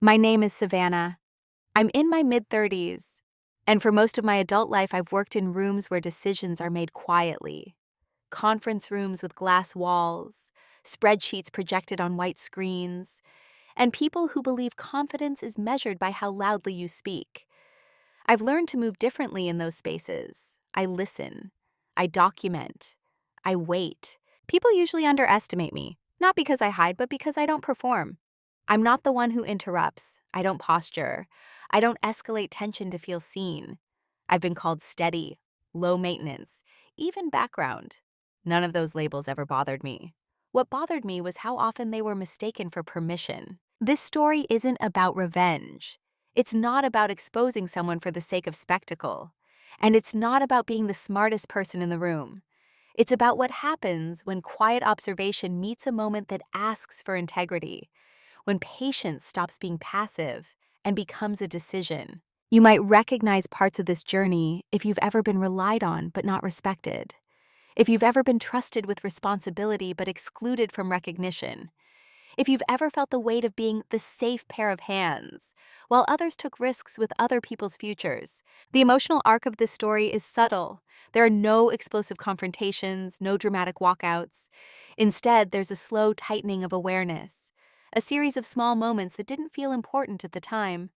My name is Savannah. I'm in my mid-30s, and for most of my adult life, I've worked in rooms where decisions are made quietly. Conference rooms with glass walls, spreadsheets projected on white screens, and people who believe confidence is measured by how loudly you speak. I've learned to move differently in those spaces. I listen. I document. I wait. People usually underestimate me, not because I hide, but because I don't perform. I'm not the one who interrupts. I don't posture. I don't escalate tension to feel seen. I've been called steady, low maintenance, even background. None of those labels ever bothered me. What bothered me was how often they were mistaken for permission. This story isn't about revenge. It's not about exposing someone for the sake of spectacle. And it's not about being the smartest person in the room. It's about what happens when quiet observation meets a moment that asks for integrity, when patience stops being passive and becomes a decision. You might recognize parts of this journey if you've ever been relied on but not respected, if you've ever been trusted with responsibility but excluded from recognition, if you've ever felt the weight of being the safe pair of hands, while others took risks with other people's futures. The emotional arc of this story is subtle. There are no explosive confrontations, no dramatic walkouts. Instead, there's a slow tightening of awareness, a series of small moments that didn't feel important at the time.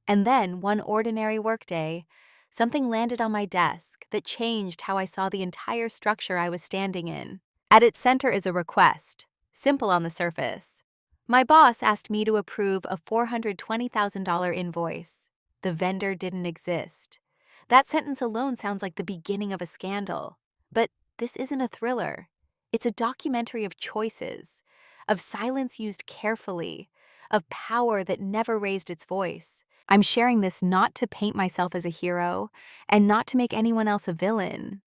And then, one ordinary workday, something landed on my desk that changed how I saw the entire structure I was standing in. At its center is a request, simple on the surface. My boss asked me to approve a $420,000 invoice. The vendor didn't exist. That sentence alone sounds like the beginning of a scandal. But this isn't a thriller. It's a documentary of choices, of silence used carefully, of power that never raised its voice. I'm sharing this not to paint myself as a hero and not to make anyone else a villain.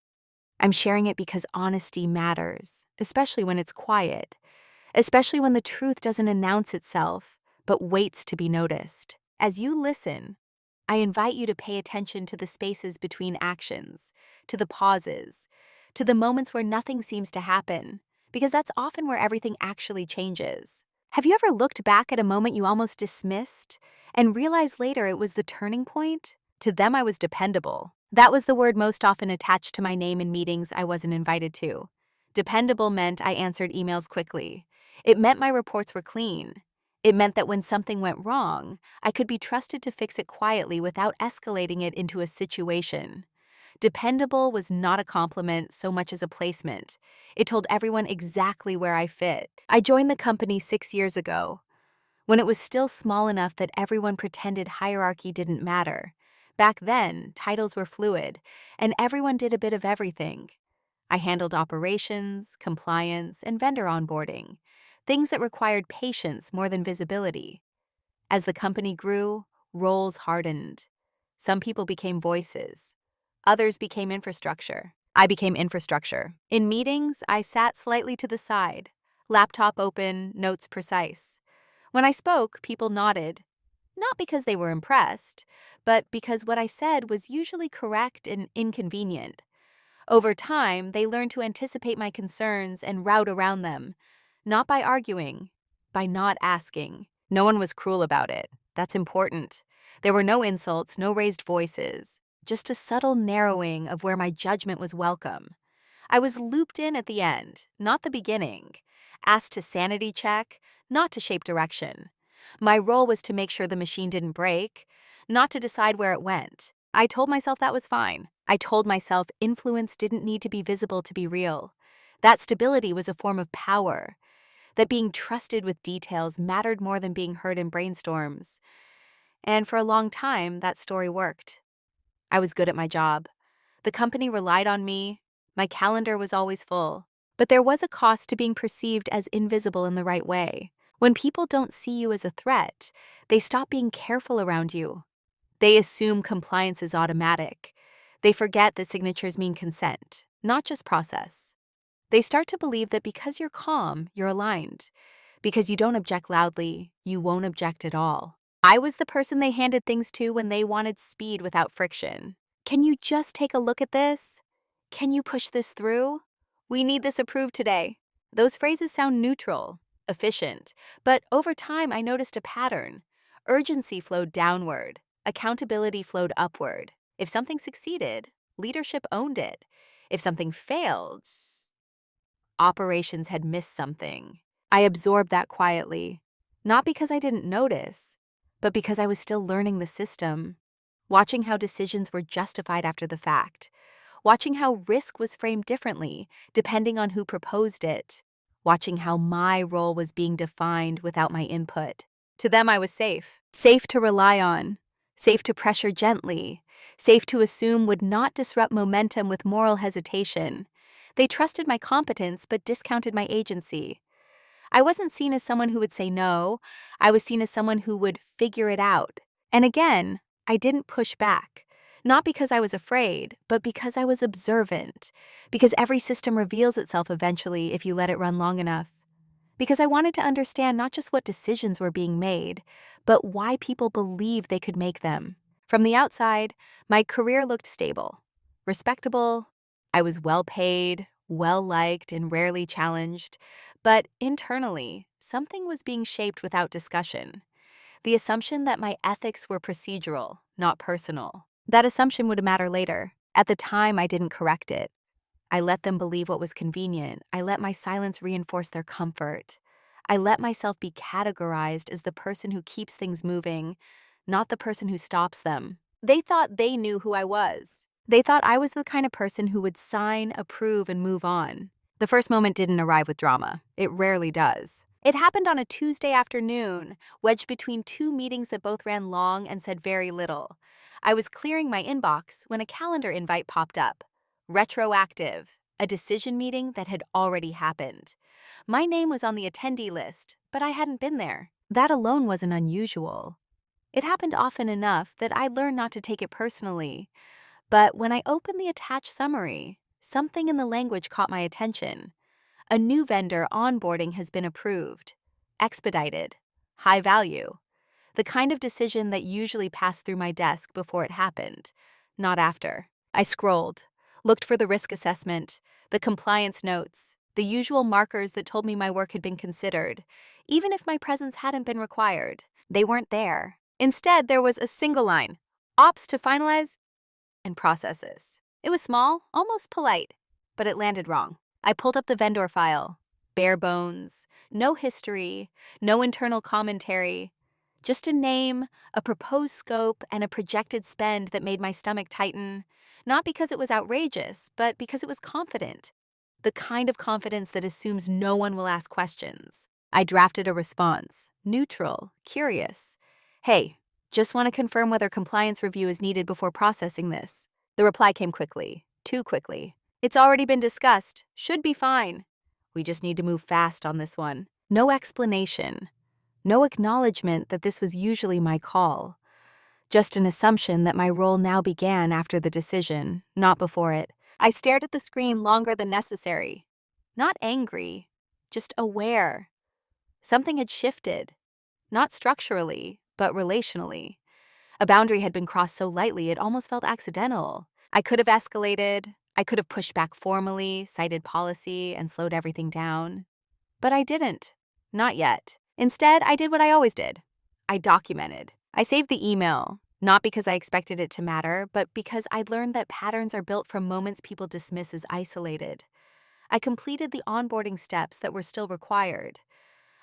I'm sharing it because honesty matters, especially when it's quiet, especially when the truth doesn't announce itself, but waits to be noticed. As you listen, I invite you to pay attention to the spaces between actions, to the pauses, to the moments where nothing seems to happen, because that's often where everything actually changes. Have you ever looked back at a moment you almost dismissed and realized later it was the turning point? To them, I was dependable. That was the word most often attached to my name in meetings I wasn't invited to. Dependable meant I answered emails quickly. It meant my reports were clean. It meant that when something went wrong, I could be trusted to fix it quietly without escalating it into a situation. Dependable was not a compliment so much as a placement. It told everyone exactly where I fit. I joined the company 6 years ago, when it was still small enough that everyone pretended hierarchy didn't matter. Back then, titles were fluid, and everyone did a bit of everything. I handled operations, compliance, and vendor onboarding, things that required patience more than visibility. As the company grew, roles hardened. Some people became voices. Others became infrastructure. I became infrastructure. In meetings, I sat slightly to the side, laptop open, notes precise. When I spoke, people nodded, not because they were impressed, but because what I said was usually correct and inconvenient. Over time, they learned to anticipate my concerns and route around them, not by arguing, by not asking. No one was cruel about it. That's important. There were no insults, no raised voices, just a subtle narrowing of where my judgment was welcome. I was looped in at the end, not the beginning, asked to sanity check, not to shape direction. My role was to make sure the machine didn't break, not to decide where it went. I told myself that was fine. I told myself influence didn't need to be visible to be real. That stability was a form of power. That being trusted with details mattered more than being heard in brainstorms. And for a long time, that story worked. I was good at my job. The company relied on me. My calendar was always full. But there was a cost to being perceived as invisible in the right way. When people don't see you as a threat, they stop being careful around you. They assume compliance is automatic. They forget that signatures mean consent, not just process. They start to believe that because you're calm, you're aligned. Because you don't object loudly, you won't object at all. I was the person they handed things to when they wanted speed without friction. Can you just take a look at this? Can you push this through? We need this approved today. Those phrases sound neutral, efficient, but over time I noticed a pattern. Urgency flowed downward, accountability flowed upward. If something succeeded, leadership owned it. If something failed, operations had missed something. I absorbed that quietly, not because I didn't notice, but because I was still learning the system, watching how decisions were justified after the fact, watching how risk was framed differently depending on who proposed it, watching how my role was being defined without my input. To them, I was safe. Safe to rely on, safe to pressure gently, safe to assume would not disrupt momentum with moral hesitation. They trusted my competence but discounted my agency. I wasn't seen as someone who would say no. I was seen as someone who would figure it out. And again, I didn't push back. Not because I was afraid, but because I was observant. Because every system reveals itself eventually if you let it run long enough. Because I wanted to understand not just what decisions were being made, but why people believed they could make them. From the outside, my career looked stable, respectable. I was well paid, well liked, and rarely challenged. But internally, something was being shaped without discussion. The assumption that my ethics were procedural, not personal. That assumption would matter later. At the time, I didn't correct it. I let them believe what was convenient. I let my silence reinforce their comfort. I let myself be categorized as the person who keeps things moving, not the person who stops them. They thought they knew who I was. They thought I was the kind of person who would sign, approve, and move on. The first moment didn't arrive with drama. It rarely does. It happened on a Tuesday afternoon, wedged between two meetings that both ran long and said very little. I was clearing my inbox when a calendar invite popped up. Retroactive, a decision meeting that had already happened. My name was on the attendee list, but I hadn't been there. That alone wasn't unusual. It happened often enough that I learned not to take it personally. But when I opened the attached summary, something in the language caught my attention. A new vendor onboarding has been approved. Expedited. High value. The kind of decision that usually passed through my desk before it happened, not after. I scrolled, looked for the risk assessment, the compliance notes, the usual markers that told me my work had been considered, even if my presence hadn't been required. They weren't there. Instead, there was a single line, ops to finalize and processes. It was small, almost polite, but it landed wrong. I pulled up the vendor file. Bare bones, no history, no internal commentary. Just a name, a proposed scope, and a projected spend that made my stomach tighten, not because it was outrageous, but because it was confident. The kind of confidence that assumes no one will ask questions. I drafted a response, neutral, curious. Hey, just want to confirm whether compliance review is needed before processing this. The reply came quickly, too quickly. It's already been discussed, should be fine. We just need to move fast on this one. No explanation. No acknowledgement that this was usually my call. Just an assumption that my role now began after the decision, not before it. I stared at the screen longer than necessary. Not angry, just aware. Something had shifted. Not structurally, but relationally. A boundary had been crossed so lightly it almost felt accidental. I could have escalated. I could have pushed back formally, cited policy, and slowed everything down. But I didn't. Not yet. Instead, I did what I always did. I documented. I saved the email, not because I expected it to matter, but because I'd learned that patterns are built from moments people dismiss as isolated. I completed the onboarding steps that were still required.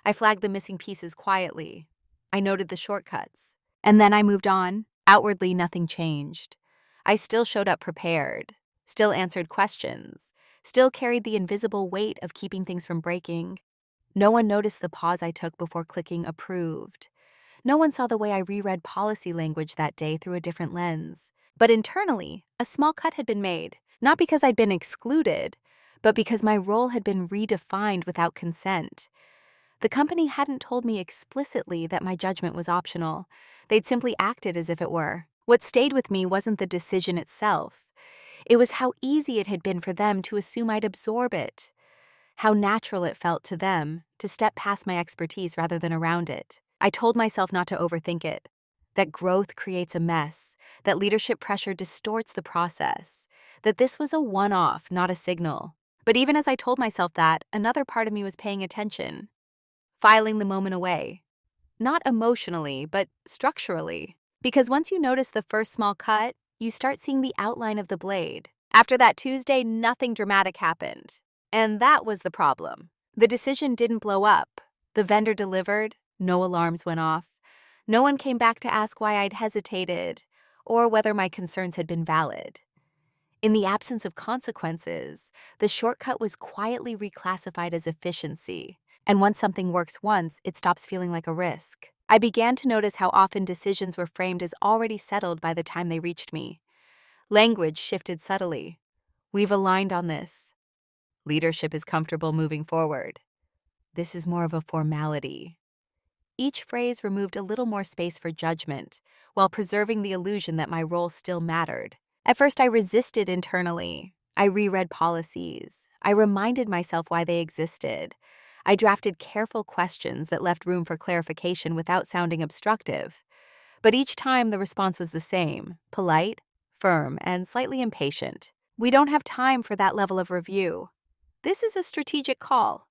I flagged the missing pieces quietly. I noted the shortcuts. And then I moved on. Outwardly, nothing changed. I still showed up prepared, still answered questions, still carried the invisible weight of keeping things from breaking. No one noticed the pause I took before clicking approved. No one saw the way I reread policy language that day through a different lens. But internally, a small cut had been made, not because I'd been excluded, but because my role had been redefined without consent. The company hadn't told me explicitly that my judgment was optional. They'd simply acted as if it were. What stayed with me wasn't the decision itself. It was how easy it had been for them to assume I'd absorb it. How natural it felt to them to step past my expertise rather than around it. I told myself not to overthink it, that growth creates a mess, that leadership pressure distorts the process, that this was a one-off, not a signal. But even as I told myself that, another part of me was paying attention, filing the moment away. not emotionally, but structurally. Because once you notice the first small cut, you start seeing the outline of the blade. After that Tuesday, nothing dramatic happened. And that was the problem. The decision didn't blow up. The vendor delivered, no alarms went off. No one came back to ask why I'd hesitated or whether my concerns had been valid. In the absence of consequences, the shortcut was quietly reclassified as efficiency. And once something works once, it stops feeling like a risk. I began to notice how often decisions were framed as already settled by the time they reached me. Language shifted subtly. We've aligned on this. Leadership is comfortable moving forward. This is more of a formality. Each phrase removed a little more space for judgment, while preserving the illusion that my role still mattered. At first, I resisted internally. I reread policies. I reminded myself why they existed. I drafted careful questions that left room for clarification without sounding obstructive. But each time, the response was the same: polite, firm, and slightly impatient. We don't have time for that level of review. This is a strategic call.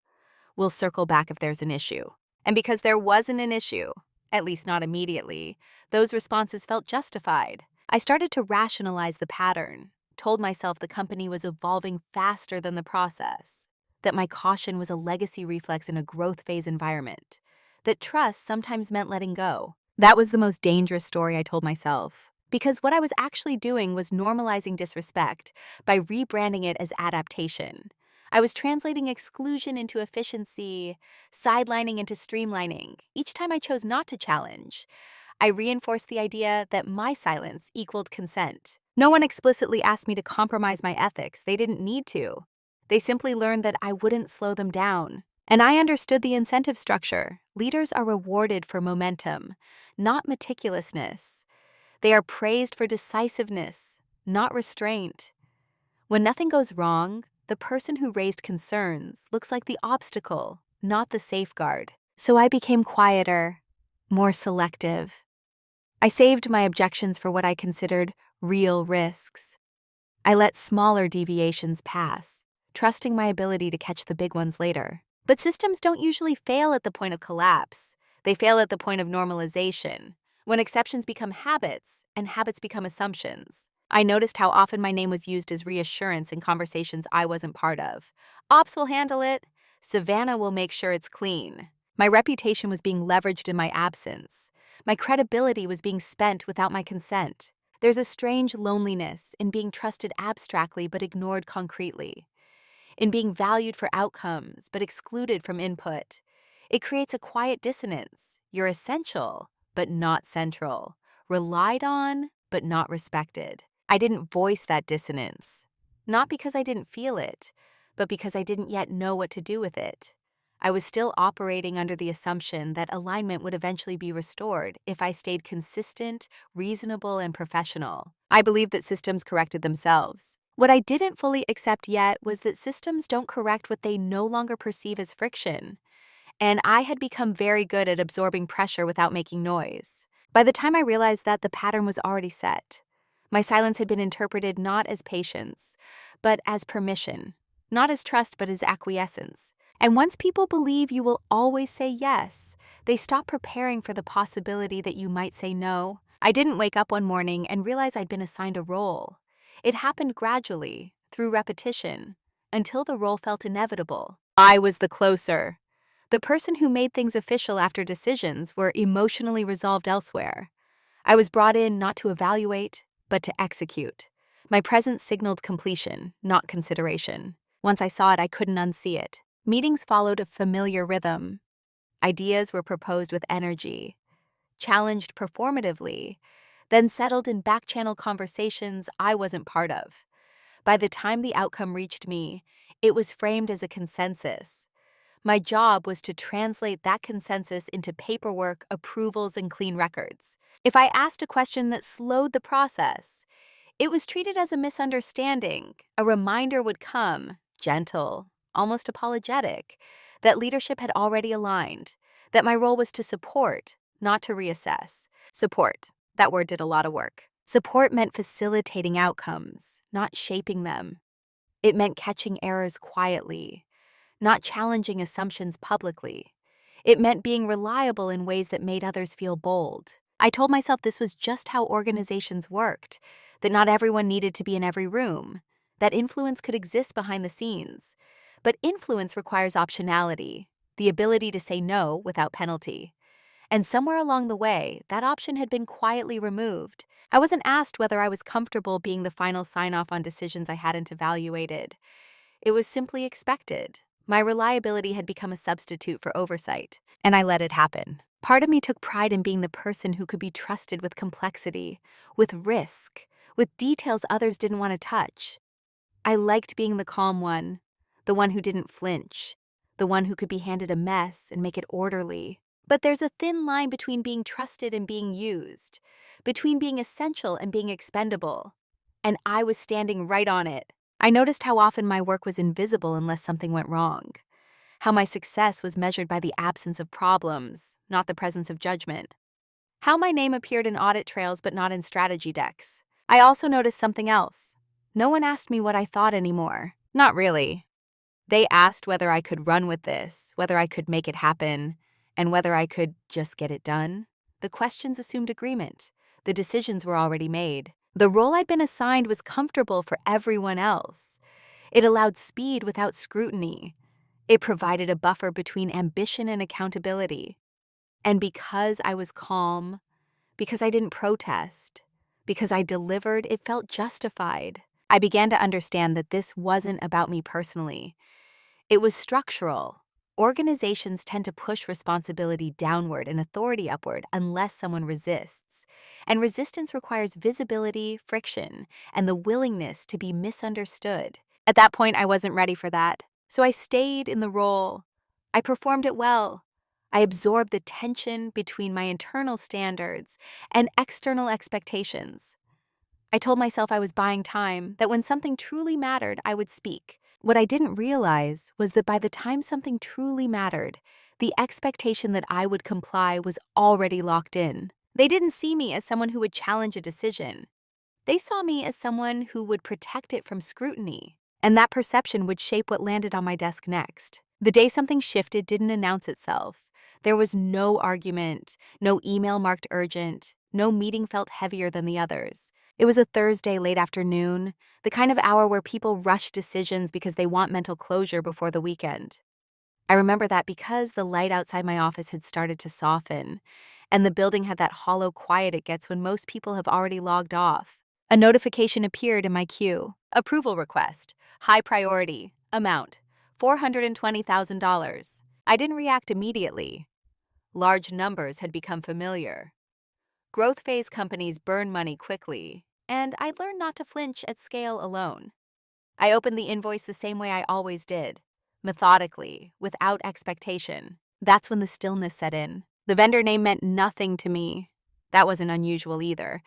We'll circle back if there's an issue. And because there wasn't an issue, at least not immediately, those responses felt justified. I started to rationalize the pattern, told myself the company was evolving faster than the process, that my caution was a legacy reflex in a growth phase environment, that trust sometimes meant letting go. That was the most dangerous story I told myself, because what I was actually doing was normalizing disrespect by rebranding it as adaptation. I was translating exclusion into efficiency, sidelining into streamlining. Each time I chose not to challenge, I reinforced the idea that my silence equaled consent. No one explicitly asked me to compromise my ethics. They didn't need to. They simply learned that I wouldn't slow them down. And I understood the incentive structure. Leaders are rewarded for momentum, not meticulousness. They are praised for decisiveness, not restraint. When nothing goes wrong, the person who raised concerns looks like the obstacle, not the safeguard. So I became quieter, more selective. I saved my objections for what I considered real risks. I let smaller deviations pass, trusting my ability to catch the big ones later. But systems don't usually fail at the point of collapse. They fail at the point of normalization, when exceptions become habits and habits become assumptions. I noticed how often my name was used as reassurance in conversations I wasn't part of. Ops will handle it. Savannah will make sure it's clean. My reputation was being leveraged in my absence. My credibility was being spent without my consent. There's a strange loneliness in being trusted abstractly but ignored concretely, in being valued for outcomes but excluded from input. It creates a quiet dissonance. You're essential, but not central. Relied on, but not respected. I didn't voice that dissonance, not because I didn't feel it, but because I didn't yet know what to do with it. I was still operating under the assumption that alignment would eventually be restored if I stayed consistent, reasonable, and professional. I believed that systems corrected themselves. What I didn't fully accept yet was that systems don't correct what they no longer perceive as friction. And I had become very good at absorbing pressure without making noise. By the time I realized that, the pattern was already set. My silence had been interpreted not as patience, but as permission, not as trust, but as acquiescence. And once people believe you will always say yes, they stop preparing for the possibility that you might say no. I didn't wake up one morning and realize I'd been assigned a role. It happened gradually, through repetition, until the role felt inevitable. I was the closer. The person who made things official after decisions were emotionally resolved elsewhere. I was brought in not to evaluate, but to execute. My presence signaled completion, not consideration. Once I saw it, I couldn't unsee it. Meetings followed a familiar rhythm. Ideas were proposed with energy, challenged performatively, then settled in back-channel conversations I wasn't part of. By the time the outcome reached me, it was framed as a consensus. My job was to translate that consensus into paperwork, approvals, and clean records. If I asked a question that slowed the process, it was treated as a misunderstanding. A reminder would come, gentle, almost apologetic, that leadership had already aligned, that my role was to support, not to reassess. Support. That word did a lot of work. Support meant facilitating outcomes, not shaping them. It meant catching errors quietly, not challenging assumptions publicly. It meant being reliable in ways that made others feel bold. I told myself this was just how organizations worked, that not everyone needed to be in every room, that influence could exist behind the scenes. But influence requires optionality, the ability to say no without penalty. And somewhere along the way, that option had been quietly removed. I wasn't asked whether I was comfortable being the final sign-off on decisions I hadn't evaluated. It was simply expected. My reliability had become a substitute for oversight, and I let it happen. Part of me took pride in being the person who could be trusted with complexity, with risk, with details others didn't want to touch. I liked being the calm one, the one who didn't flinch, the one who could be handed a mess and make it orderly. But there's a thin line between being trusted and being used, between being essential and being expendable. And I was standing right on it. I noticed how often my work was invisible unless something went wrong, how my success was measured by the absence of problems, not the presence of judgment, how my name appeared in audit trails but not in strategy decks. I also noticed something else. No one asked me what I thought anymore. Not really. They asked whether I could run with this, whether I could make it happen, and whether I could just get it done. The questions assumed agreement. The decisions were already made. The role I'd been assigned was comfortable for everyone else. It allowed speed without scrutiny. It provided a buffer between ambition and accountability. And because I was calm, because I didn't protest, because I delivered, it felt justified. I began to understand that this wasn't about me personally. It was structural. Organizations tend to push responsibility downward and authority upward unless someone resists. And resistance requires visibility, friction, and the willingness to be misunderstood. At that point, I wasn't ready for that. So I stayed in the role. I performed it well. I absorbed the tension between my internal standards and external expectations. I told myself I was buying time, that when something truly mattered, I would speak. What I didn't realize was that by the time something truly mattered, the expectation that I would comply was already locked in. They didn't see me as someone who would challenge a decision. They saw me as someone who would protect it from scrutiny, and that perception would shape what landed on my desk next. The day something shifted didn't announce itself. There was no argument, no email marked urgent, no meeting felt heavier than the others. It was a Thursday late afternoon, the kind of hour where people rush decisions because they want mental closure before the weekend. I remember that because the light outside my office had started to soften, and the building had that hollow quiet it gets when most people have already logged off. A notification appeared in my queue. Approval request. High priority. Amount. $420,000. I didn't react immediately. Large numbers had become familiar. Growth phase companies burn money quickly, and I learned not to flinch at scale alone. I opened the invoice the same way I always did, methodically, without expectation. That's when the stillness set in. The vendor name meant nothing to me. That wasn't unusual either,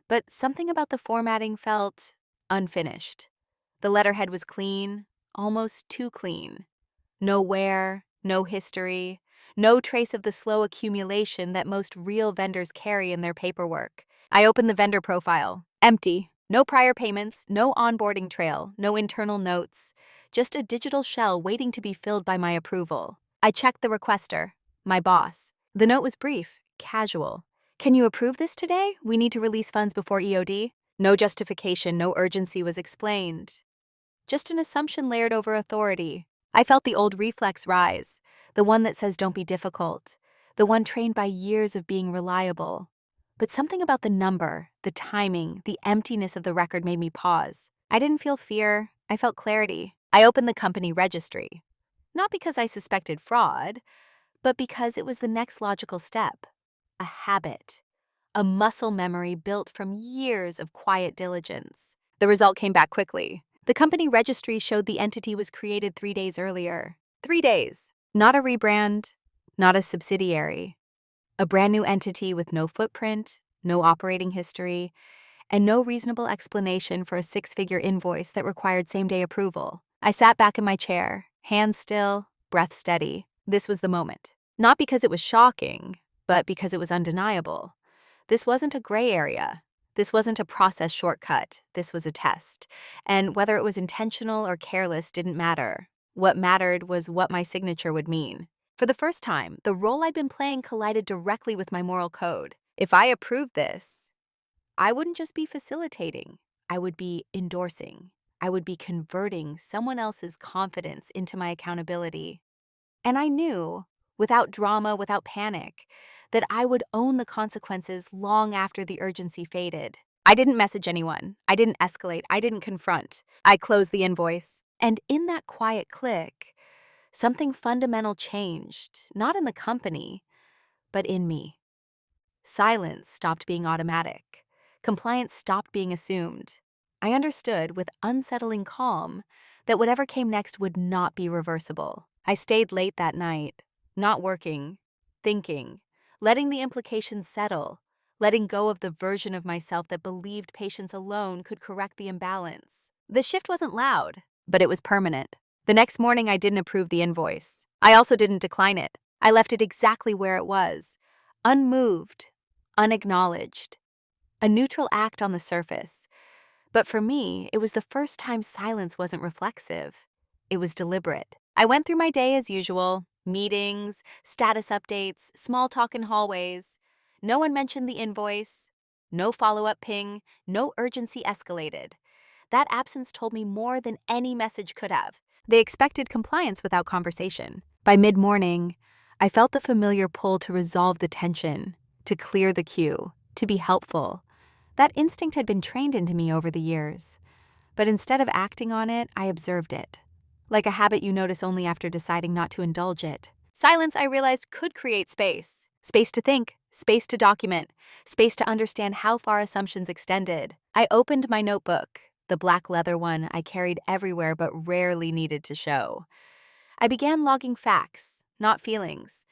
but something about the formatting felt unfinished. The letterhead was clean, almost too clean. No where, no history, no trace of the slow accumulation that most real vendors carry in their paperwork. I opened the vendor profile. Empty. No prior payments, no onboarding trail, no internal notes. Just a digital shell waiting to be filled by my approval. I checked the requester, my boss. The note was brief, casual. Can you approve this today? We need to release funds before EOD. No justification, no urgency was explained. Just an assumption layered over authority. I felt the old reflex rise, the one that says don't be difficult, the one trained by years of being reliable. But something about the number, the timing, the emptiness of the record made me pause. I didn't feel fear, I felt clarity. I opened the company registry. Not because I suspected fraud, but because it was the next logical step. A habit. A muscle memory built from years of quiet diligence. The result came back quickly. The company registry showed the entity was created 3 days earlier. 3 days. Not a rebrand, not a subsidiary. A brand new entity with no footprint, no operating history, and no reasonable explanation for a 6-figure invoice that required same-day approval. I sat back in my chair, hands still, breath steady. This was the moment. Not because it was shocking, but because it was undeniable. This wasn't a gray area. This wasn't a process shortcut. This was a test. And whether it was intentional or careless didn't matter. What mattered was what my signature would mean. For the first time, the role I'd been playing collided directly with my moral code. If I approved this, I wouldn't just be facilitating, I would be endorsing. I would be converting someone else's confidence into my accountability. And I knew, without drama, without panic, that I would own the consequences long after the urgency faded. I didn't message anyone. I didn't escalate. I didn't confront. I closed the invoice. And in that quiet click, something fundamental changed, not in the company, but in me. Silence stopped being automatic. Compliance stopped being assumed. I understood with unsettling calm that whatever came next would not be reversible. I stayed late that night, not working, thinking, letting the implications settle, letting go of the version of myself that believed patience alone could correct the imbalance. The shift wasn't loud, but it was permanent. The next morning, I didn't approve the invoice. I also didn't decline it. I left it exactly where it was, unmoved, unacknowledged. A neutral act on the surface. But for me, it was the first time silence wasn't reflexive. It was deliberate. I went through my day as usual, meetings, status updates, small talk in hallways. No one mentioned the invoice, no follow-up ping, no urgency escalated. That absence told me more than any message could have. They expected compliance without conversation. By mid-morning, I felt the familiar pull to resolve the tension, to clear the queue, to be helpful. That instinct had been trained into me over the years. But instead of acting on it, I observed it. Like a habit you notice only after deciding not to indulge it. Silence, I realized, could create space. Space to think, space to document, space to understand how far assumptions extended. I opened my notebook, the black leather one I carried everywhere but rarely needed to show. I began logging facts, not feelings.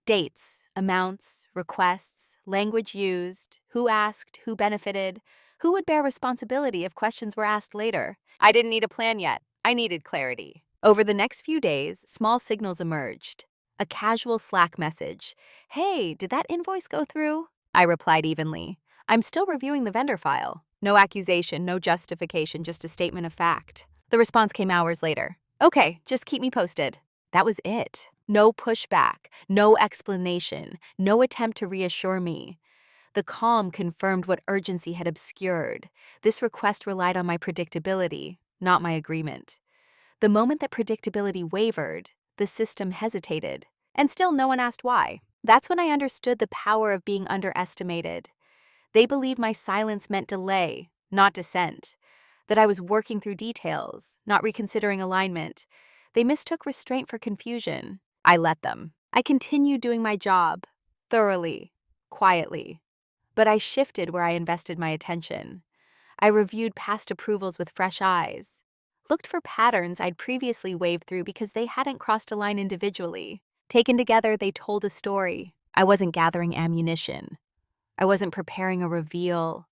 Dates, amounts, requests, language used, who asked, who benefited, who would bear responsibility if questions were asked later. I didn't need a plan yet. I needed clarity. Over the next few days, small signals emerged. A casual Slack message. Hey, did that invoice go through? I replied evenly. I'm still reviewing the vendor file. No accusation, no justification, just a statement of fact. The response came hours later. Okay, just keep me posted. That was it. No pushback, no explanation, no attempt to reassure me. The calm confirmed what urgency had obscured. This request relied on my predictability, not my agreement. The moment that predictability wavered, the system hesitated. And still no one asked why. That's when I understood the power of being underestimated. They believed my silence meant delay, not dissent. That I was working through details, not reconsidering alignment. They mistook restraint for confusion. I let them. I continued doing my job, thoroughly, quietly. But I shifted where I invested my attention. I reviewed past approvals with fresh eyes, looked for patterns I'd previously waved through because they hadn't crossed a line individually. Taken together, they told a story. I wasn't gathering ammunition. I wasn't preparing a reveal.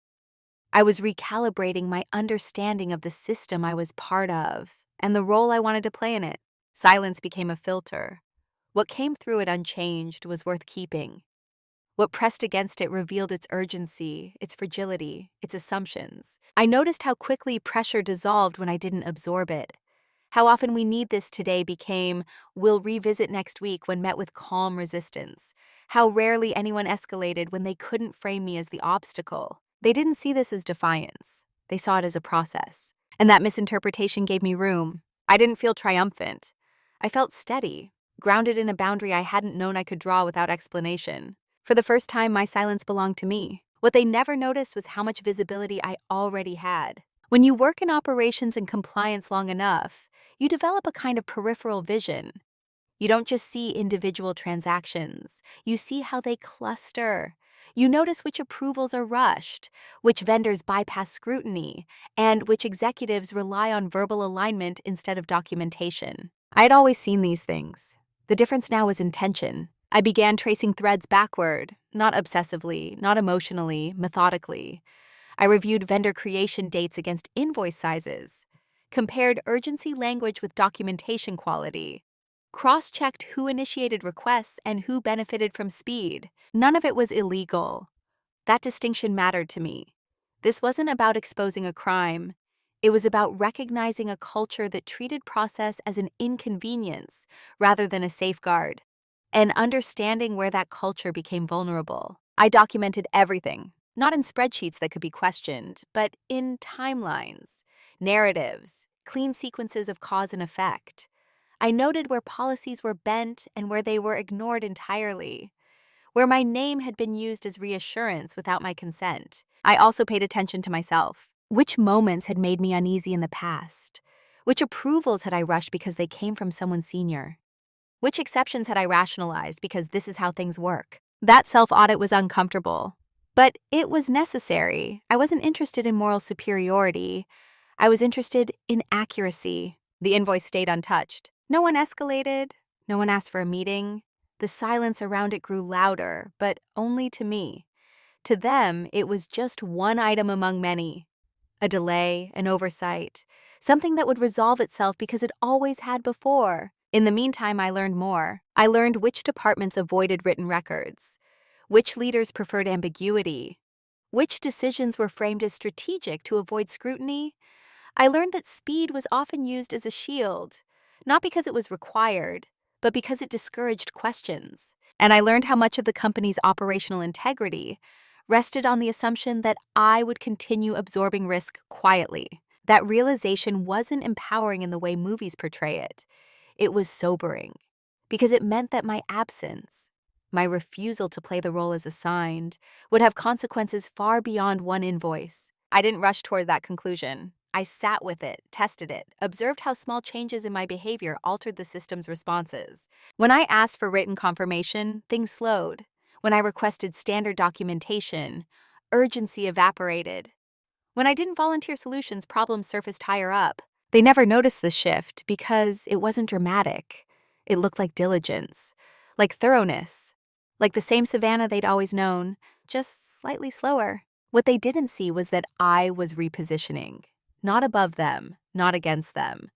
I was recalibrating my understanding of the system I was part of and the role I wanted to play in it. Silence became a filter. What came through it unchanged was worth keeping. What pressed against it revealed its urgency, its fragility, its assumptions. I noticed how quickly pressure dissolved when I didn't absorb it. How often we need this today became, we'll revisit next week when met with calm resistance. How rarely anyone escalated when they couldn't frame me as the obstacle. They didn't see this as defiance. They saw it as a process. And that misinterpretation gave me room. I didn't feel triumphant. I felt steady, grounded in a boundary I hadn't known I could draw without explanation. For the first time, my silence belonged to me. What they never noticed was how much visibility I already had. When you work in operations and compliance long enough, you develop a kind of peripheral vision. You don't just see individual transactions. You see how they cluster. You notice which approvals are rushed, which vendors bypass scrutiny, and which executives rely on verbal alignment instead of documentation. I had always seen these things. The difference now was intention. I began tracing threads backward, not obsessively, not emotionally, methodically. I reviewed vendor creation dates against invoice sizes, compared urgency language with documentation quality, cross-checked who initiated requests and who benefited from speed. None of it was illegal. That distinction mattered to me. This wasn't about exposing a crime. It was about recognizing a culture that treated process as an inconvenience rather than a safeguard. and understanding where that culture became vulnerable. I documented everything, not in spreadsheets that could be questioned, but in timelines, narratives, clean sequences of cause and effect. I noted where policies were bent and where they were ignored entirely, where my name had been used as reassurance without my consent. I also paid attention to myself. Which moments had made me uneasy in the past? Which approvals had I rushed because they came from someone senior? Which exceptions had I rationalized because this is how things work? That self-audit was uncomfortable, but it was necessary. I wasn't interested in moral superiority. I was interested in accuracy. The invoice stayed untouched. No one escalated. No one asked for a meeting. The silence around it grew louder, but only to me. To them, it was just one item among many. A delay, an oversight, something that would resolve itself because it always had before. In the meantime, I learned more. I learned which departments avoided written records, which leaders preferred ambiguity, which decisions were framed as strategic to avoid scrutiny. I learned that speed was often used as a shield, not because it was required, but because it discouraged questions. And I learned how much of the company's operational integrity rested on the assumption that I would continue absorbing risk quietly. That realization wasn't empowering in the way movies portray it. It was sobering, because it meant that my absence, my refusal to play the role as assigned, would have consequences far beyond one invoice. I didn't rush toward that conclusion. I sat with it, tested it, observed how small changes in my behavior altered the system's responses. When I asked for written confirmation, things slowed. When I requested standard documentation, urgency evaporated. When I didn't volunteer solutions, problems surfaced higher up. They never noticed the shift because it wasn't dramatic. It looked like diligence, like thoroughness, like the same Savannah they'd always known, just slightly slower. What they didn't see was that I was repositioning, not above them, not against them,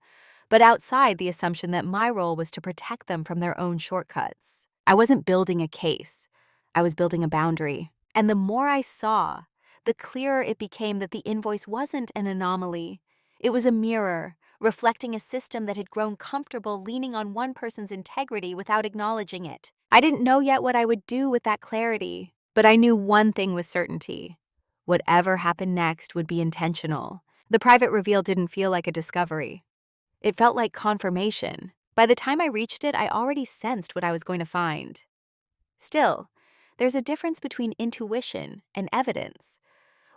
but outside the assumption that my role was to protect them from their own shortcuts. I wasn't building a case. I was building a boundary. And the more I saw, the clearer it became that the invoice wasn't an anomaly. It was a mirror, reflecting a system that had grown comfortable leaning on one person's integrity without acknowledging it. I didn't know yet what I would do with that clarity, but I knew one thing with certainty. Whatever happened next would be intentional. The private reveal didn't feel like a discovery. It felt like confirmation. By the time I reached it, I already sensed what I was going to find. Still, there's a difference between intuition and evidence.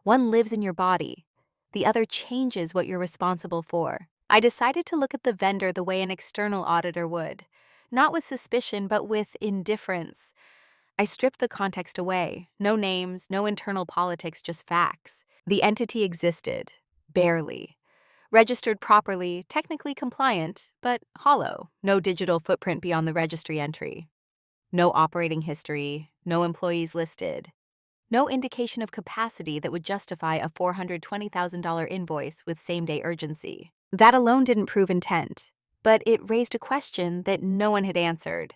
One lives in your body. The other changes what you're responsible for. I decided to look at the vendor the way an external auditor would. Not with suspicion, but with indifference. I stripped the context away. No names, no internal politics, just facts. The entity existed. Barely. Registered properly, technically compliant, but hollow. No digital footprint beyond the registry entry. No operating history, no employees listed. No indication of capacity that would justify a $420,000 invoice with same-day urgency. That alone didn't prove intent, but it raised a question that no one had answered.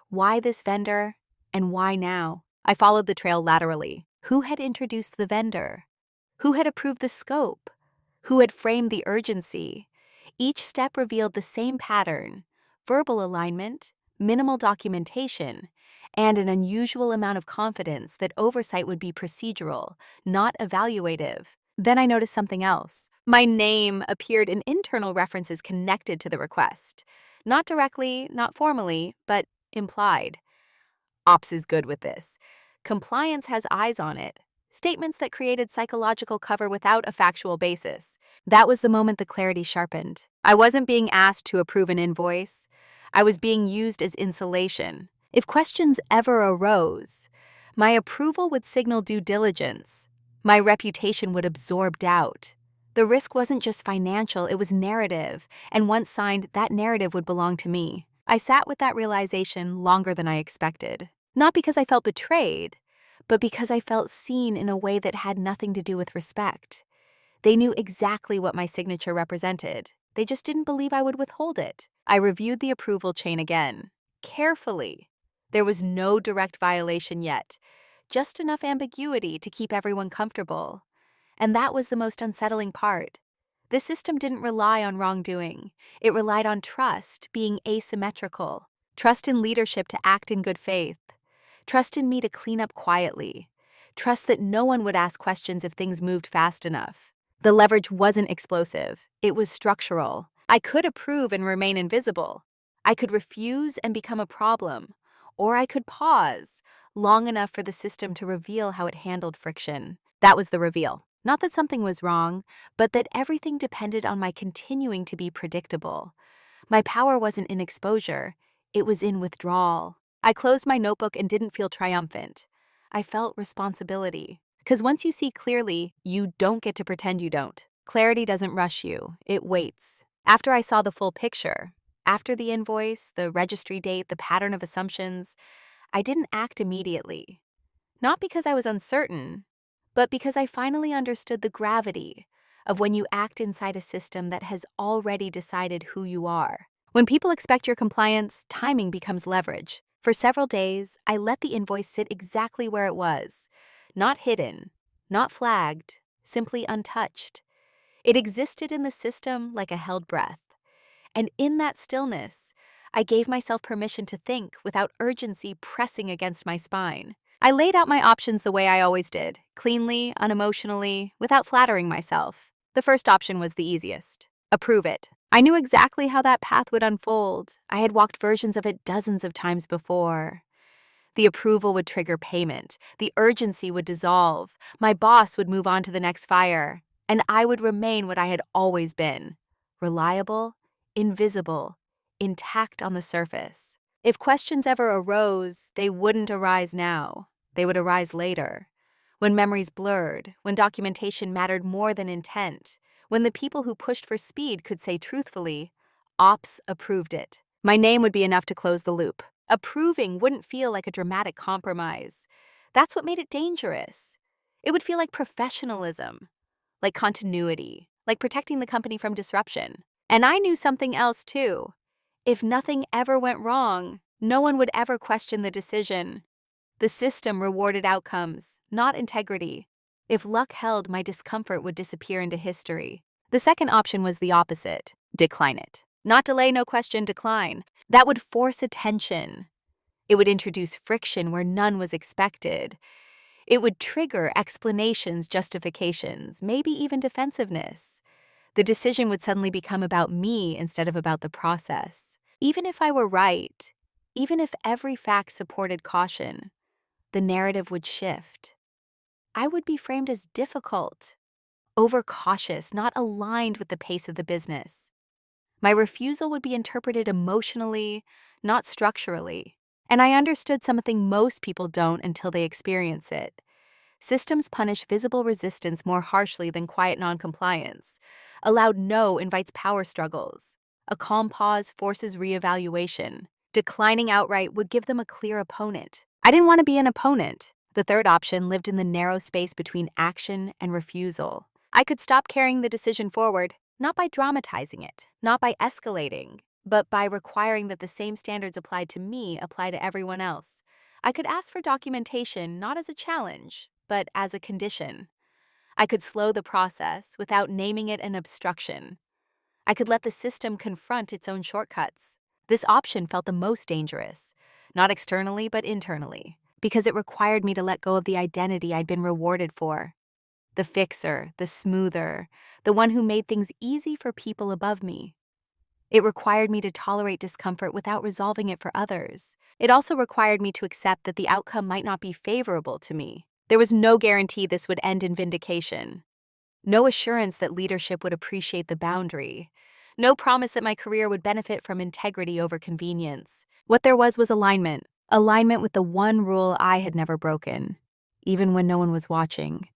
Why this vendor, and why now? I followed the trail laterally. Who had introduced the vendor? Who had approved the scope? Who had framed the urgency? Each step revealed the same pattern: verbal alignment, minimal documentation, and an unusual amount of confidence that oversight would be procedural, not evaluative. Then I noticed something else. My name appeared in internal references connected to the request. Not directly, not formally, but implied. Ops is good with this. Compliance has eyes on it. Statements that created psychological cover without a factual basis. That was the moment the clarity sharpened. I wasn't being asked to approve an invoice. I was being used as insulation. If questions ever arose, my approval would signal due diligence. My reputation would absorb doubt. The risk wasn't just financial, it was narrative, and once signed, that narrative would belong to me. I sat with that realization longer than I expected. Not because I felt betrayed, but because I felt seen in a way that had nothing to do with respect. They knew exactly what my signature represented. They just didn't believe I would withhold it. I reviewed the approval chain again, carefully. There was no direct violation yet, just enough ambiguity to keep everyone comfortable. And that was the most unsettling part. This system didn't rely on wrongdoing. It relied on trust being asymmetrical. Trust in leadership to act in good faith. Trust in me to clean up quietly. Trust that no one would ask questions if things moved fast enough. The leverage wasn't explosive, it was structural. I could approve and remain invisible. I could refuse and become a problem. Or I could pause long enough for the system to reveal how it handled friction. That was the reveal. Not that something was wrong, but that everything depended on my continuing to be predictable. My power wasn't in exposure, it was in withdrawal. I closed my notebook and didn't feel triumphant. I felt responsibility. Because once you see clearly, you don't get to pretend you don't. Clarity doesn't rush you, it waits. After I saw the full picture, after the invoice, the registry date, the pattern of assumptions, I didn't act immediately. Not because I was uncertain, but because I finally understood the gravity of when you act inside a system that has already decided who you are. When people expect your compliance, timing becomes leverage. For several days, I let the invoice sit exactly where it was. Not hidden, not flagged, simply untouched. It existed in the system like a held breath. And in that stillness, I gave myself permission to think without urgency pressing against my spine. I laid out my options the way I always did, cleanly, unemotionally, without flattering myself. The first option was the easiest. Approve it. I knew exactly how that path would unfold. I had walked versions of it dozens of times before. The approval would trigger payment. The urgency would dissolve. My boss would move on to the next fire. And I would remain what I had always been. Reliable, invisible, intact on the surface. If questions ever arose, they wouldn't arise now. They would arise later. When memories blurred, when documentation mattered more than intent, when the people who pushed for speed could say truthfully, "Ops approved it." My name would be enough to close the loop. Approving wouldn't feel like a dramatic compromise. That's what made it dangerous. It would feel like professionalism, like continuity, like protecting the company from disruption. And I knew something else too. If nothing ever went wrong, no one would ever question the decision. The system rewarded outcomes, not integrity. If luck held, my discomfort would disappear into history. The second option was the opposite: decline it. Not delay, no question, decline. That would force attention. It would introduce friction where none was expected. It would trigger explanations, justifications, maybe even defensiveness. The decision would suddenly become about me instead of about the process. Even if I were right, even if every fact supported caution, the narrative would shift. I would be framed as difficult, overcautious, not aligned with the pace of the business. My refusal would be interpreted emotionally, not structurally. And I understood something most people don't until they experience it. Systems punish visible resistance more harshly than quiet noncompliance. A loud no invites power struggles. A calm pause forces reevaluation. Declining outright would give them a clear opponent. I didn't want to be an opponent. The third option lived in the narrow space between action and refusal. I could stop carrying the decision forward, not by dramatizing it, not by escalating, but by requiring that the same standards applied to me apply to everyone else. I could ask for documentation not as a challenge, but as a condition. I could slow the process without naming it an obstruction. I could let the system confront its own shortcuts. This option felt the most dangerous, not externally but internally, because it required me to let go of the identity I'd been rewarded for. The fixer, the smoother, the one who made things easy for people above me. It required me to tolerate discomfort without resolving it for others. It also required me to accept that the outcome might not be favorable to me. There was no guarantee this would end in vindication. No assurance that leadership would appreciate the boundary. No promise that my career would benefit from integrity over convenience. What there was alignment. Alignment with the one rule I had never broken, even when no one was watching.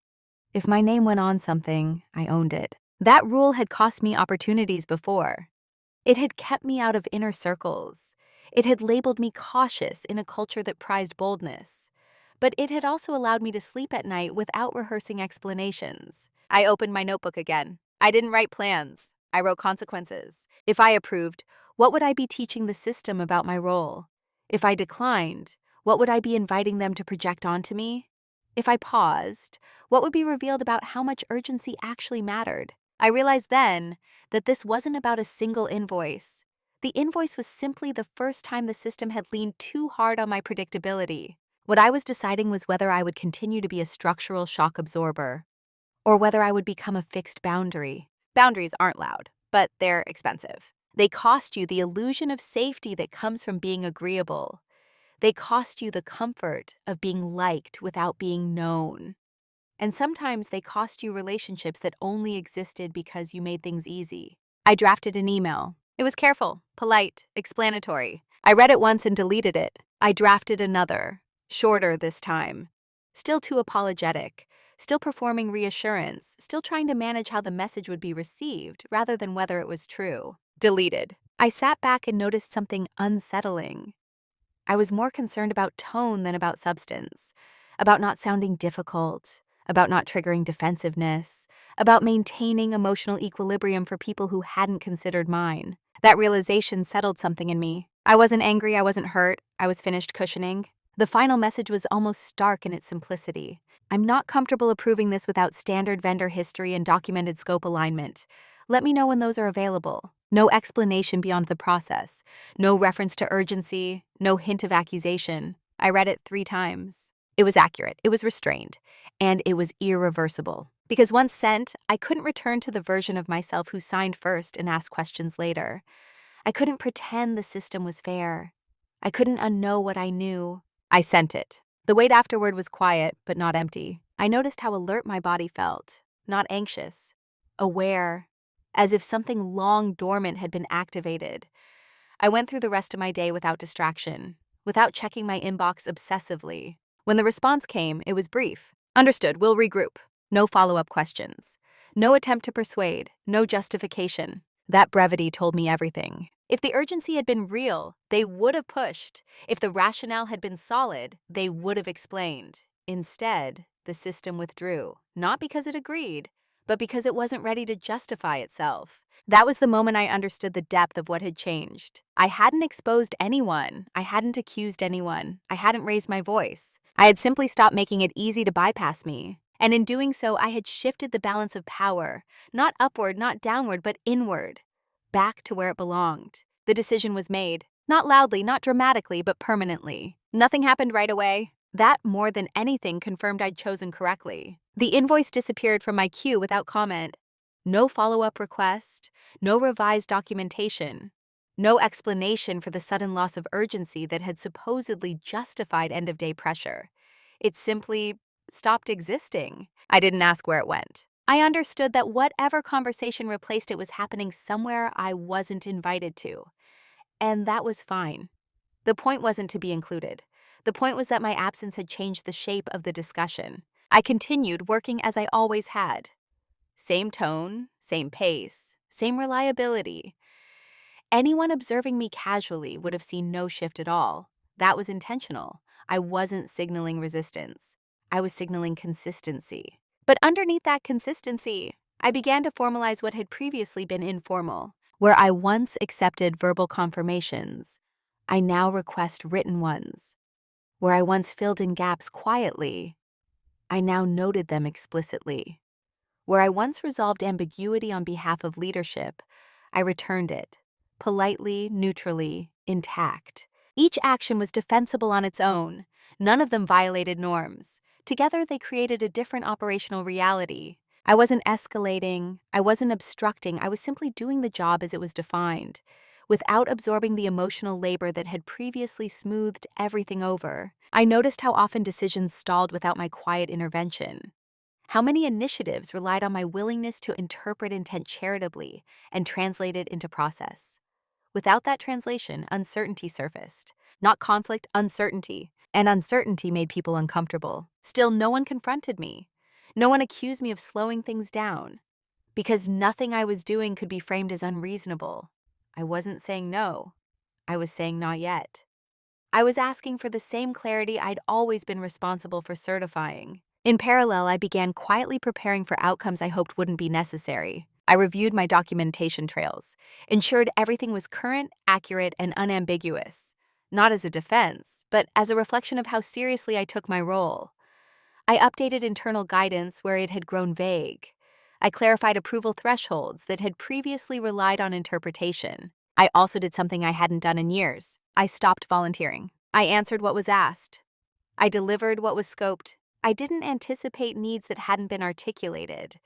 If my name went on something, I owned it. That rule had cost me opportunities before. It had kept me out of inner circles. It had labeled me cautious in a culture that prized boldness. But it had also allowed me to sleep at night without rehearsing explanations. I opened my notebook again. I didn't write plans. I wrote consequences. If I approved, what would I be teaching the system about my role? If I declined, what would I be inviting them to project onto me? If I paused, what would be revealed about how much urgency actually mattered? I realized then that this wasn't about a single invoice. The invoice was simply the first time the system had leaned too hard on my predictability. What I was deciding was whether I would continue to be a structural shock absorber or whether I would become a fixed boundary. Boundaries aren't loud, but they're expensive. They cost you the illusion of safety that comes from being agreeable. They cost you the comfort of being liked without being known. And sometimes they cost you relationships that only existed because you made things easy. I drafted an email. It was careful, polite, explanatory. I read it once and deleted it. I drafted another, shorter this time. Still too apologetic, still performing reassurance, still trying to manage how the message would be received rather than whether it was true. Deleted. I sat back and noticed something unsettling. I was more concerned about tone than about substance, about not sounding difficult, about not triggering defensiveness, about maintaining emotional equilibrium for people who hadn't considered mine. That realization settled something in me. I wasn't angry, I wasn't hurt, I was finished cushioning. The final message was almost stark in its simplicity. I'm not comfortable approving this without standard vendor history and documented scope alignment. Let me know when those are available. No explanation beyond the process. No reference to urgency, no hint of accusation. I read it 3 times. It was accurate, it was restrained, and it was irreversible. Because once sent, I couldn't return to the version of myself who signed first and asked questions later. I couldn't pretend the system was fair. I couldn't unknow what I knew. I sent it. The wait afterward was quiet, but not empty. I noticed how alert my body felt, not anxious, aware, as if something long dormant had been activated. I went through the rest of my day without distraction, without checking my inbox obsessively. When the response came, it was brief. Understood, we'll regroup. No follow-up questions. No attempt to persuade, no justification. That brevity told me everything. If the urgency had been real, they would have pushed. If the rationale had been solid, they would have explained. Instead, the system withdrew, not because it agreed, but because it wasn't ready to justify itself. That was the moment I understood the depth of what had changed. I hadn't exposed anyone. I hadn't accused anyone. I hadn't raised my voice. I had simply stopped making it easy to bypass me. And in doing so, I had shifted the balance of power, not upward, not downward, but inward, back to where it belonged. The decision was made, not loudly, not dramatically, but permanently. Nothing happened right away. That, more than anything, confirmed I'd chosen correctly. The invoice disappeared from my queue without comment. No follow-up request, no revised documentation, no explanation for the sudden loss of urgency that had supposedly justified end-of-day pressure. It simply stopped existing. I didn't ask where it went. I understood that whatever conversation replaced it was happening somewhere I wasn't invited to. And that was fine. The point wasn't to be included. The point was that my absence had changed the shape of the discussion. I continued working as I always had. Same tone, same pace, same reliability. Anyone observing me casually would have seen no shift at all. That was intentional. I wasn't signaling resistance. I was signaling consistency. But underneath that consistency, I began to formalize what had previously been informal. Where I once accepted verbal confirmations, I now request written ones. Where I once filled in gaps quietly, I now noted them explicitly. Where I once resolved ambiguity on behalf of leadership, I returned it, politely, neutrally, intact. Each action was defensible on its own. None of them violated norms. Together, they created a different operational reality. I wasn't escalating, I wasn't obstructing, I was simply doing the job as it was defined, without absorbing the emotional labor that had previously smoothed everything over. I noticed how often decisions stalled without my quiet intervention. How many initiatives relied on my willingness to interpret intent charitably and translate it into process. Without that translation, uncertainty surfaced. Not conflict, uncertainty. And uncertainty made people uncomfortable. Still, no one confronted me. No one accused me of slowing things down. Because nothing I was doing could be framed as unreasonable. I wasn't saying no. I was saying not yet. I was asking for the same clarity I'd always been responsible for certifying. In parallel, I began quietly preparing for outcomes I hoped wouldn't be necessary. I reviewed my documentation trails, ensured everything was current, accurate, and unambiguous. Not as a defense, but as a reflection of how seriously I took my role. I updated internal guidance where it had grown vague. I clarified approval thresholds that had previously relied on interpretation. I also did something I hadn't done in years. I stopped volunteering. I answered what was asked. I delivered what was scoped. I didn't anticipate needs that hadn't been articulated.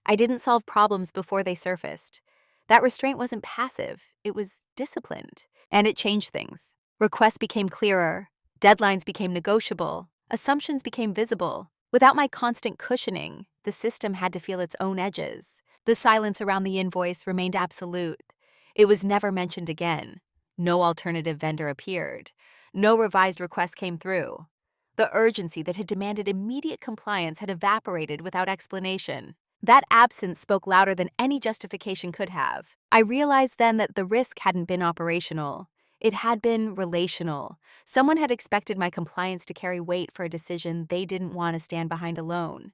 I didn't solve problems before they surfaced. That restraint wasn't passive, it was disciplined. And it changed things. Requests became clearer, deadlines became negotiable, assumptions became visible. Without my constant cushioning, the system had to feel its own edges. The silence around the invoice remained absolute. It was never mentioned again. No alternative vendor appeared. No revised request came through. The urgency that had demanded immediate compliance had evaporated without explanation. That absence spoke louder than any justification could have. I realized then that the risk hadn't been operational. It had been relational. Someone had expected my compliance to carry weight for a decision they didn't want to stand behind alone.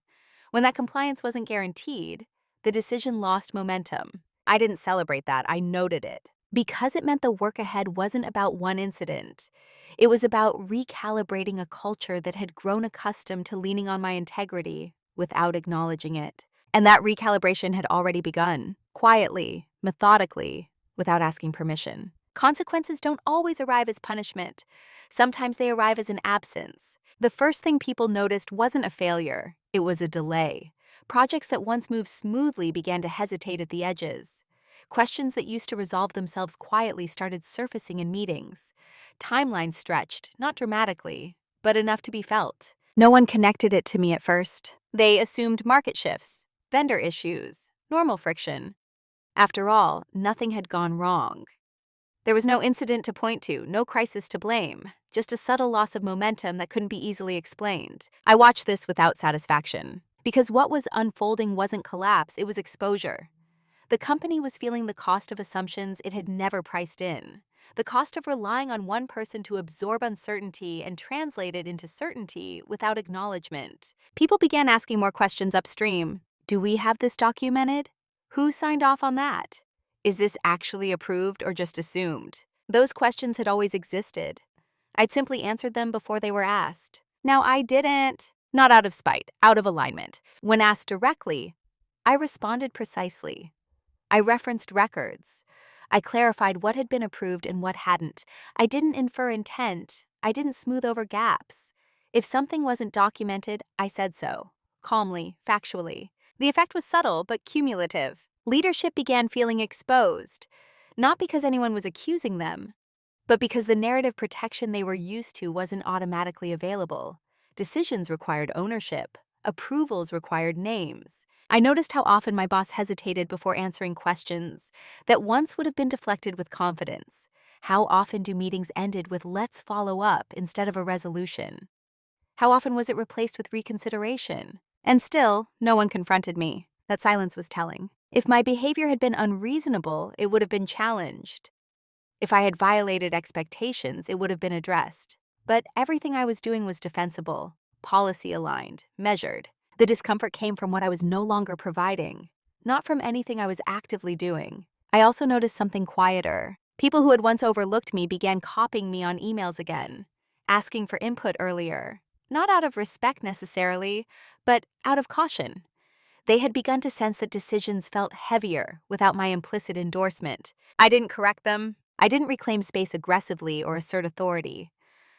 When that compliance wasn't guaranteed, the decision lost momentum. I didn't celebrate that, I noted it. Because it meant the work ahead wasn't about one incident. It was about recalibrating a culture that had grown accustomed to leaning on my integrity without acknowledging it. And that recalibration had already begun, quietly, methodically, without asking permission. Consequences don't always arrive as punishment. Sometimes they arrive as an absence. The first thing people noticed wasn't a failure, it was a delay. Projects that once moved smoothly began to hesitate at the edges. Questions that used to resolve themselves quietly started surfacing in meetings. Timelines stretched, not dramatically, but enough to be felt. No one connected it to me at first. They assumed market shifts, vendor issues, normal friction. After all, nothing had gone wrong. There was no incident to point to, no crisis to blame, just a subtle loss of momentum that couldn't be easily explained. I watched this without satisfaction, because what was unfolding wasn't collapse, it was exposure. The company was feeling the cost of assumptions it had never priced in, the cost of relying on one person to absorb uncertainty and translate it into certainty without acknowledgement. People began asking more questions upstream. Do we have this documented? Who signed off on that? Is this actually approved or just assumed? Those questions had always existed. I'd simply answered them before they were asked. Now I didn't. Not out of spite, out of alignment. When asked directly, I responded precisely. I referenced records. I clarified what had been approved and what hadn't. I didn't infer intent. I didn't smooth over gaps. If something wasn't documented, I said so, calmly, factually. The effect was subtle but cumulative. Leadership began feeling exposed, not because anyone was accusing them, but because the narrative protection they were used to wasn't automatically available. Decisions required ownership. Approvals required names. I noticed how often my boss hesitated before answering questions that once would have been deflected with confidence. How often do meetings ended with "let's follow up" instead of a resolution? How often was it replaced with reconsideration? And still, no one confronted me. That silence was telling. If my behavior had been unreasonable, it would have been challenged. If I had violated expectations, it would have been addressed. But everything I was doing was defensible, policy-aligned, measured. The discomfort came from what I was no longer providing, not from anything I was actively doing. I also noticed something quieter. People who had once overlooked me began copying me on emails again, asking for input earlier. Not out of respect necessarily, but out of caution. They had begun to sense that decisions felt heavier without my implicit endorsement. I didn't correct them. I didn't reclaim space aggressively or assert authority.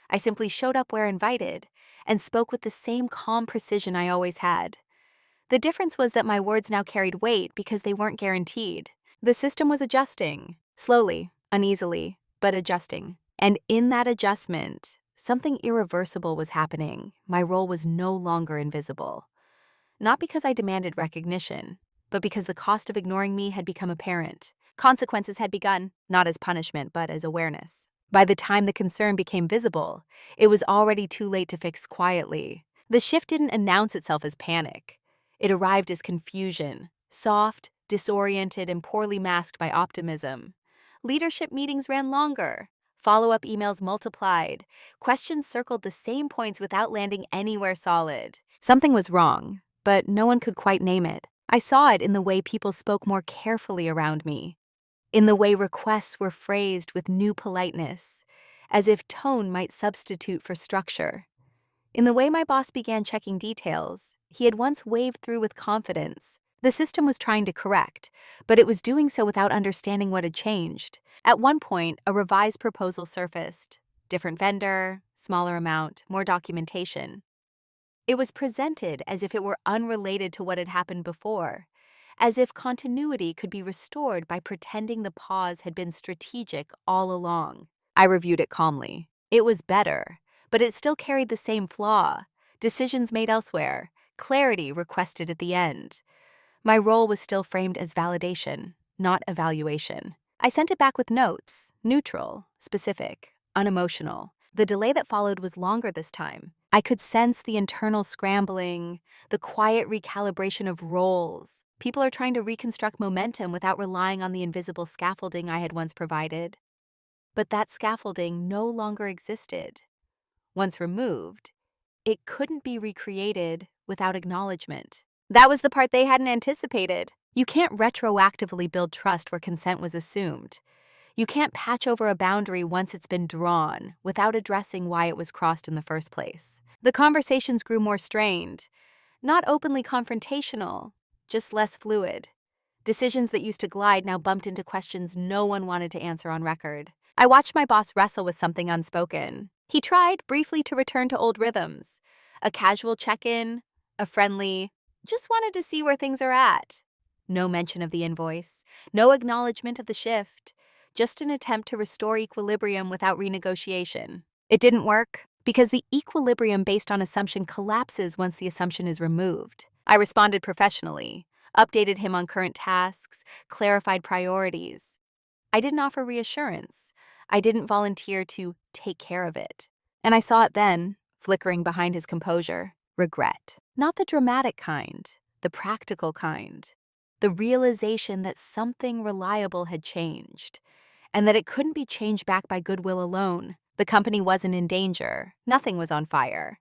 I simply showed up where invited and spoke with the same calm precision I always had. The difference was that my words now carried weight because they weren't guaranteed. The system was adjusting, slowly, uneasily, but adjusting. And in that adjustment, something irreversible was happening. My role was no longer invisible. Not because I demanded recognition, but because the cost of ignoring me had become apparent. Consequences had begun, not as punishment, but as awareness. By the time the concern became visible, it was already too late to fix quietly. The shift didn't announce itself as panic. It arrived as confusion, soft, disoriented, and poorly masked by optimism. Leadership meetings ran longer. Follow-up emails multiplied. Questions circled the same points without landing anywhere solid. Something was wrong, but no one could quite name it. I saw it in the way people spoke more carefully around me, in the way requests were phrased with new politeness, as if tone might substitute for structure. In the way my boss began checking details he had once waved through with confidence. The system was trying to correct, but it was doing so without understanding what had changed. At one point, a revised proposal surfaced. Different vendor, smaller amount, more documentation. It was presented as if it were unrelated to what had happened before, as if continuity could be restored by pretending the pause had been strategic all along. I reviewed it calmly. It was better, but it still carried the same flaw. Decisions made elsewhere, clarity requested at the end. My role was still framed as validation, not evaluation. I sent it back with notes, neutral, specific, unemotional. The delay that followed was longer this time. I could sense the internal scrambling, the quiet recalibration of roles. People are trying to reconstruct momentum without relying on the invisible scaffolding I had once provided. But that scaffolding no longer existed. Once removed, it couldn't be recreated without acknowledgement. That was the part they hadn't anticipated. You can't retroactively build trust where consent was assumed. You can't patch over a boundary once it's been drawn without addressing why it was crossed in the first place. The conversations grew more strained, not openly confrontational, just less fluid. Decisions that used to glide now bumped into questions no one wanted to answer on record. I watched my boss wrestle with something unspoken. He tried briefly to return to old rhythms. A casual check-in, a friendly, just wanted to see where things are at. No mention of the invoice, no acknowledgement of the shift, just an attempt to restore equilibrium without renegotiation. It didn't work because the equilibrium based on assumption collapses once the assumption is removed. I responded professionally, updated him on current tasks, clarified priorities. I didn't offer reassurance. I didn't volunteer to take care of it. And I saw it then, flickering behind his composure. Regret. Not the dramatic kind, the practical kind. The realization that something reliable had changed, and that it couldn't be changed back by goodwill alone. The company wasn't in danger. Nothing was on fire.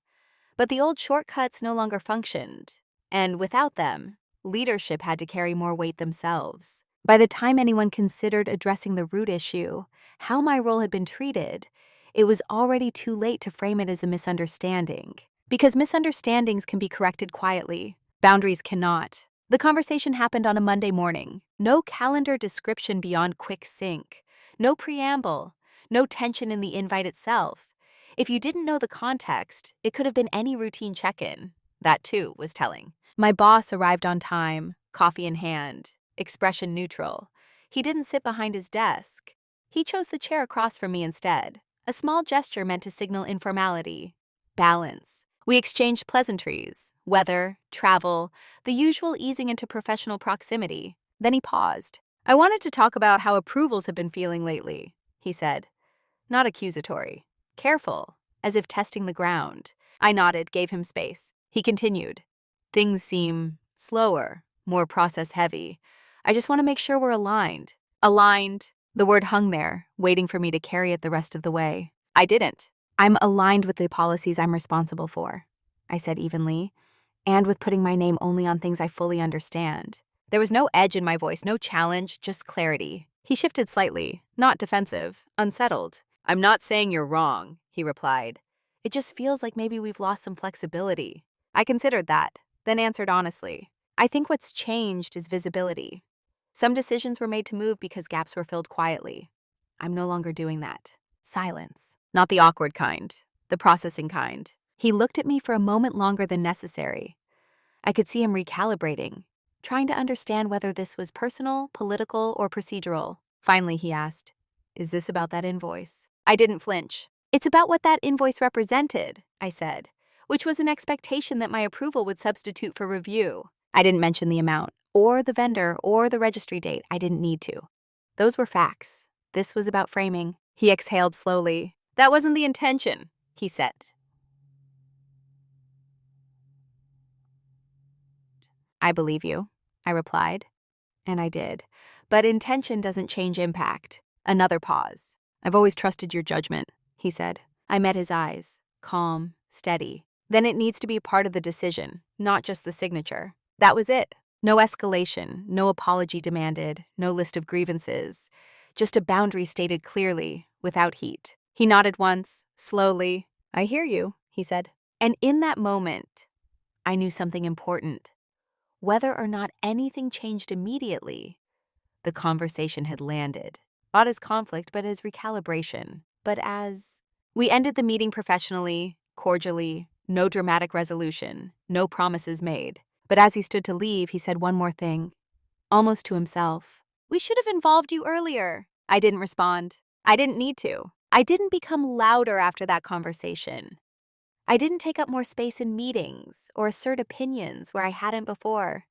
But the old shortcuts no longer functioned. And without them, leadership had to carry more weight themselves. By the time anyone considered addressing the root issue, how my role had been treated, it was already too late to frame it as a misunderstanding. Because misunderstandings can be corrected quietly. Boundaries cannot. The conversation happened on a Monday morning. No calendar description beyond quick sync. No preamble. No tension in the invite itself. If you didn't know the context, it could have been any routine check-in. That, too, was telling. My boss arrived on time, coffee in hand, expression neutral. He didn't sit behind his desk. He chose the chair across from me instead. A small gesture meant to signal informality, balance. We exchanged pleasantries, weather, travel, the usual easing into professional proximity. Then he paused. I wanted to talk about how approvals have been feeling lately, he said. Not accusatory. Careful, as if testing the ground. I nodded, gave him space. He continued. Things seem slower, more process-heavy. I just want to make sure we're aligned. Aligned. The word hung there, waiting for me to carry it the rest of the way. I didn't. I'm aligned with the policies I'm responsible for, I said evenly, and with putting my name only on things I fully understand. There was no edge in my voice, no challenge, just clarity. He shifted slightly, not defensive, unsettled. I'm not saying you're wrong, he replied. It just feels like maybe we've lost some flexibility. I considered that, then answered honestly. I think what's changed is visibility. Some decisions were made to move because gaps were filled quietly. I'm no longer doing that. Silence. Not the awkward kind, the processing kind. He looked at me for a moment longer than necessary. I could see him recalibrating, trying to understand whether this was personal, political, or procedural. Finally, he asked, Is this about that invoice? I didn't flinch. It's about what that invoice represented, I said, which was an expectation that my approval would substitute for review. I didn't mention the amount, or the vendor, or the registry date. I didn't need to. Those were facts. This was about framing. He exhaled slowly. That wasn't the intention, he said. I believe you, I replied. And I did. But intention doesn't change impact. Another pause. I've always trusted your judgment, he said. I met his eyes, calm, steady. Then it needs to be part of the decision, not just the signature. That was it. No escalation, no apology demanded, no list of grievances. Just a boundary stated clearly, without heat. He nodded once, slowly. I hear you, he said. And in that moment, I knew something important. whether or not anything changed immediately. The conversation had landed, not as conflict, but as recalibration. We ended the meeting professionally, cordially, no dramatic resolution, no promises made. But as he stood to leave, he said one more thing, almost to himself. "We should have involved you earlier." I didn't respond. I didn't need to. I didn't become louder after that conversation. I didn't take up more space in meetings or assert opinions where I hadn't before.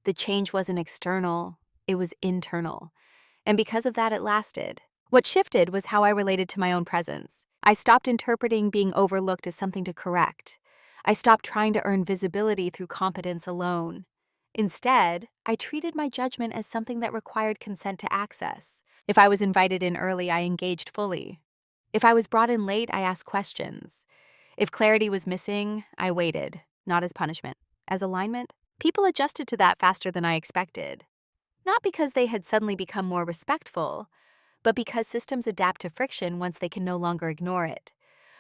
The change wasn't external, it was internal. And because of that, it lasted. What shifted was how I related to my own presence. I stopped interpreting being overlooked as something to correct. I stopped trying to earn visibility through competence alone. Instead, I treated my judgment as something that required consent to access. If I was invited in early, I engaged fully. If I was brought in late, I asked questions. If clarity was missing, I waited, not as punishment, as alignment. People adjusted to that faster than I expected. Not because they had suddenly become more respectful, but because systems adapt to friction once they can no longer ignore it.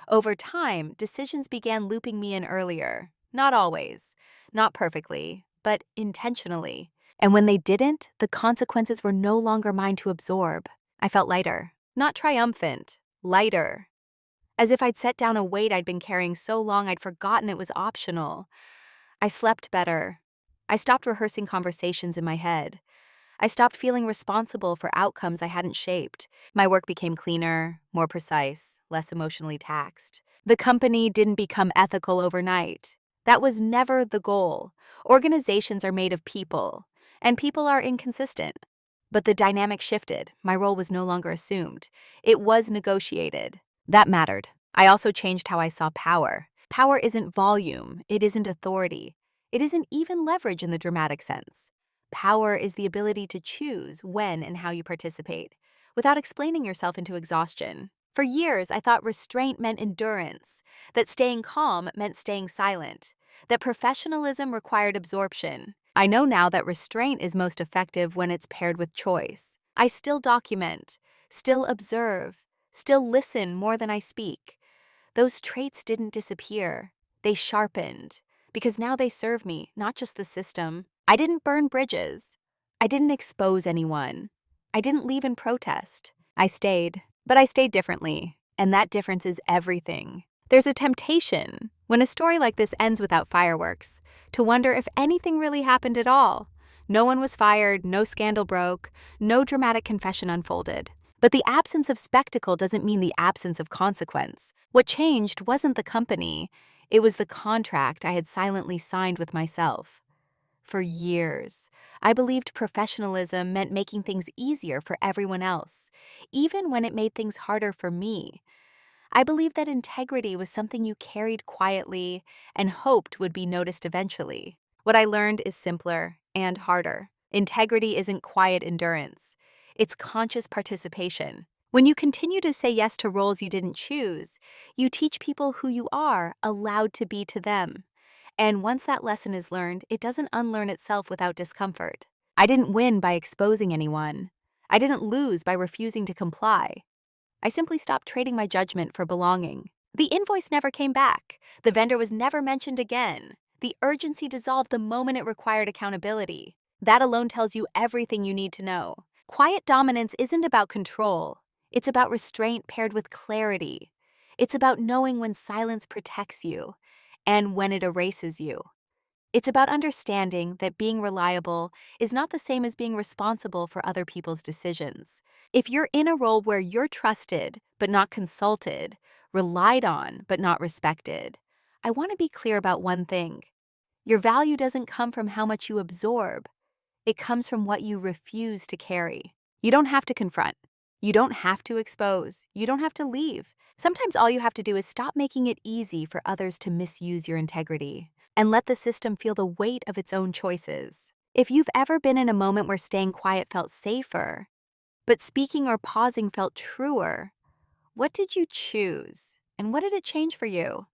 Over time, decisions began looping me in earlier. Not always, not perfectly, but intentionally. And when they didn't, the consequences were no longer mine to absorb. I felt lighter, not triumphant, lighter. As if I'd set down a weight I'd been carrying so long I'd forgotten it was optional. I slept better. I stopped rehearsing conversations in my head. I stopped feeling responsible for outcomes I hadn't shaped. My work became cleaner, more precise, less emotionally taxed. The company didn't become ethical overnight. That was never the goal. Organizations are made of people, and people are inconsistent. But the dynamic shifted. My role was no longer assumed. It was negotiated. That mattered. I also changed how I saw power. Power isn't volume. It isn't authority. It isn't even leverage in the dramatic sense. Power is the ability to choose when and how you participate, without explaining yourself into exhaustion. For years, I thought restraint meant endurance, that staying calm meant staying silent, that professionalism required absorption. I know now that restraint is most effective when it's paired with choice. I still document, still observe, still listen more than I speak. Those traits didn't disappear. They sharpened, because now they serve me, not just the system. I didn't burn bridges. I didn't expose anyone. I didn't leave in protest. I stayed, but I stayed differently, and that difference is everything. There's a temptation, when a story like this ends without fireworks, to wonder if anything really happened at all. No one was fired, no scandal broke, no dramatic confession unfolded. But the absence of spectacle doesn't mean the absence of consequence. What changed wasn't the company, it was the contract I had silently signed with myself. For years, I believed professionalism meant making things easier for everyone else, even when it made things harder for me. I believed that integrity was something you carried quietly and hoped would be noticed eventually. What I learned is simpler and harder. Integrity isn't quiet endurance. It's conscious participation. When you continue to say yes to roles you didn't choose, you teach people who you are allowed to be to them. And once that lesson is learned, it doesn't unlearn itself without discomfort. I didn't win by exposing anyone. I didn't lose by refusing to comply. I simply stopped trading my judgment for belonging. The invoice never came back. The vendor was never mentioned again. The urgency dissolved the moment it required accountability. That alone tells you everything you need to know. Quiet dominance isn't about control. It's about restraint paired with clarity. It's about knowing when silence protects you and when it erases you. It's about understanding that being reliable is not the same as being responsible for other people's decisions. If you're in a role where you're trusted but not consulted, relied on but not respected, I want to be clear about one thing. Your value doesn't come from how much you absorb. It comes from what you refuse to carry. You don't have to confront. You don't have to expose. You don't have to leave. Sometimes all you have to do is stop making it easy for others to misuse your integrity and let the system feel the weight of its own choices. If you've ever been in a moment where staying quiet felt safer, but speaking or pausing felt truer, what did you choose? And what did it change for you?